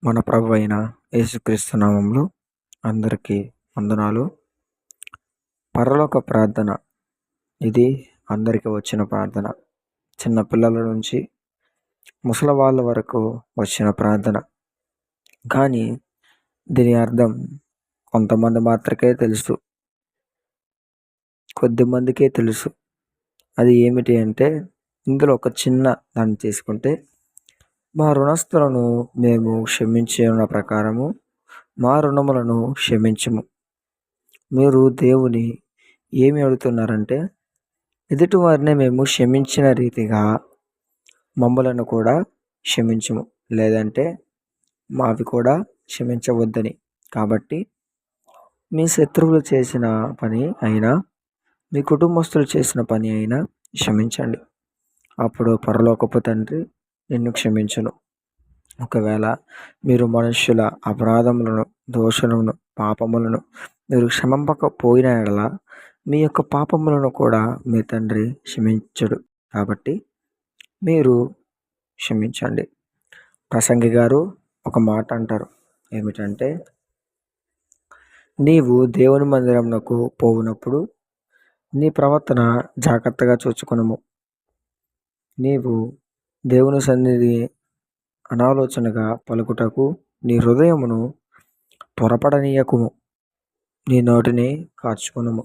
మన ప్రభు అయిన యేసుక్రీస్తు నామములో అందరికీ వందనాలు. పరలోక ప్రార్థన ఇది అందరికీ వచ్చిన ప్రార్థన. చిన్న పిల్లల నుంచి ముసలి వాళ్ళ వరకు వచ్చిన ప్రార్థన. కానీ దీని అర్థం కొంతమంది మాత్రకే తెలుసు, కొద్దిమందికే తెలుసు. అది ఏమిటి అంటే, ఇందులో ఒక చిన్న దాన్ని తీసుకుంటే, మా రుణస్థులను మేము క్షమించి ఉన్న ప్రకారము మా రుణములను క్షమించుము. మీరు దేవుని ఏమి అడుగుతున్నారంటే, ఎదుటివారిని మేము క్షమించిన రీతిగా మమ్మలను కూడా క్షమించుము, లేదంటే మావి కూడా క్షమించవద్దని. కాబట్టి మీ శత్రువులు చేసిన పని అయినా, మీ కుటుంబస్తులు చేసిన పని అయినా క్షమించండి. అప్పుడు పరలోకపు తండ్రి నిన్ను క్షమించును. ఒకవేళ మీరు మనుష్యుల అపరాధములను, దోషములను, పాపములను మీరు క్షమింపకపోయిన యెడల మీ యొక్క పాపములను కూడా మీ తండ్రి క్షమించడు. కాబట్టి మీరు క్షమించండి. ప్రసంగి గారు ఒక మాట అంటారు, ఏమిటంటే, నీవు దేవుని మందిరమునకు పోవునప్పుడు నీ ప్రవర్తన జాగ్రత్తగా చూచుకొనుము. నీవు దేవుని సన్నిధి అనాలోచనగా పలుకుటకు నీ హృదయమును త్వరపడనీయకుము. నీ నోటిని కార్చుకొనుము.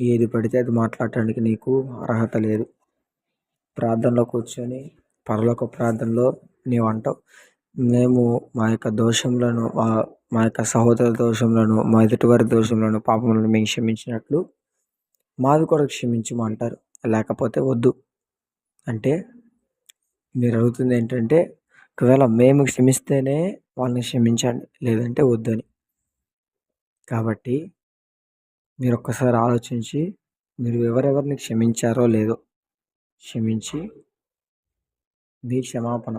ఏది పడితే అది మాట్లాడటానికి నీకు అర్హత లేదు. ప్రార్థనలో కూర్చొని పరలోక ప్రార్థనలో నీవు అంటావు, మేము మా యొక్క దోషములను, మా యొక్క సహోదరుల దోషములను, మా ఎదుటివారి దోషములను, పాపములను మేము క్షమించినట్లు మావి కూడా క్షమించము అంటారు. లేకపోతే వద్దు అంటే, మీరు అడుగుతుంది ఏంటంటే, ఒకవేళ మేము క్షమిస్తేనే వాళ్ళని క్షమించండి, లేదంటే వద్దని. కాబట్టి మీరు ఒక్కసారి ఆలోచించి, మీరు ఎవరెవరిని క్షమించారో లేదో క్షమించి మీ క్షమాపణ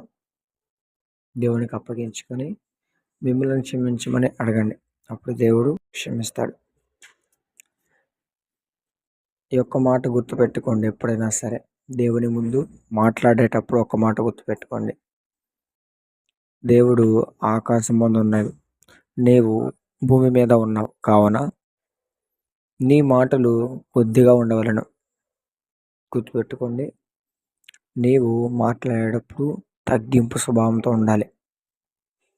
దేవునికి అప్పగించుకొని మిమ్మల్ని క్షమించమని అడగండి. అప్పుడు దేవుడు క్షమిస్తాడు. ఈ ఒక్క మాట గుర్తుపెట్టుకోండి. ఎప్పుడైనా సరే దేవుని ముందు మాట్లాడేటప్పుడు ఒక మాట గుర్తుపెట్టుకోండి. దేవుడు ఆకాశం ముందు ఉన్నది, నీవు భూమి మీద ఉన్నావు కావున నీ మాటలు కొద్దిగా ఉండవలను. గుర్తుపెట్టుకోండి, నీవు మాట్లాడేటప్పుడు తగ్గింపు స్వభావంతో ఉండాలి.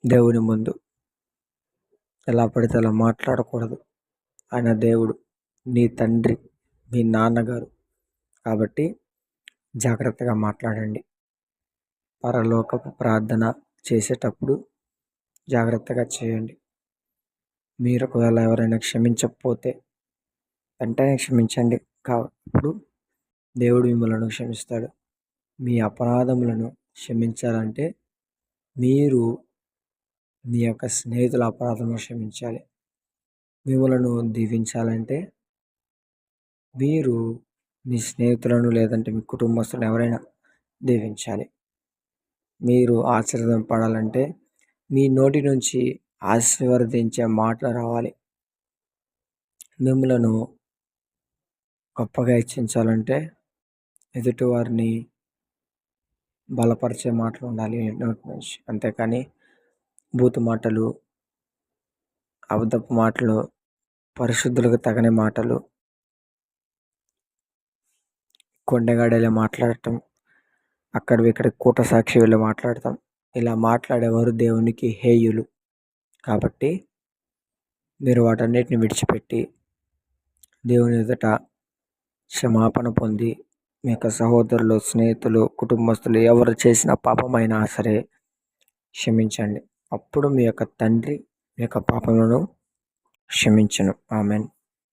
దేవుని ముందు ఎలా పడితే అలా మాట్లాడకూడదు. ఆయన దేవుడు, నీ తండ్రి, మీ నాన్నగారు. కాబట్టి జాగ్రత్తగా మాట్లాడండి. పరలోకపు ప్రార్థన చేసేటప్పుడు జాగ్రత్తగా చేయండి. మీరు ఒకవేళ ఎవరైనా క్షమించకపోతే వెంటనే క్షమించండి. అప్పుడు దేవుడు మిమ్మల్ని క్షమిస్తాడు. మీ అపరాధములను క్షమించాలంటే మీరు మీ యొక్క స్నేహితుల అపరాధములను క్షమించాలి. మిమ్మలను దీవించాలంటే మీరు మీ స్నేహితులను, లేదంటే మీ కుటుంబస్తులను ఎవరైనా దీవించాలి. మీరు ఆశీర్వదింపడాలంటే మీ నోటి నుంచి ఆశీర్వదించే మాటలు రావాలి. మిమ్మలను గొప్పగా హెచ్చించాలంటే ఎదుటివారిని బలపరిచే మాటలు ఉండాలి నోటి నుంచి. అంతేకాని బూతు మాటలు, అబద్ధపు మాటలు, పరిశుద్ధులకు తగని మాటలు, కొండగాడేలా మాట్లాడటం, ఇక్కడ కూట సాక్షి వెళ్ళి మాట్లాడతాం, ఇలా మాట్లాడేవారు దేవునికి హేయులు. కాబట్టి మీరు వాటన్నిటిని విడిచిపెట్టి దేవుని ఎదుట క్షమాపణ పొంది మీ యొక్క సహోదరులు, స్నేహితులు, కుటుంబస్తులు ఎవరు చేసిన పాపమైనా సరే క్షమించండి. అప్పుడు మీ యొక్క తండ్రి మీ యొక్క పాపములను క్షమించును. ఆమేన్.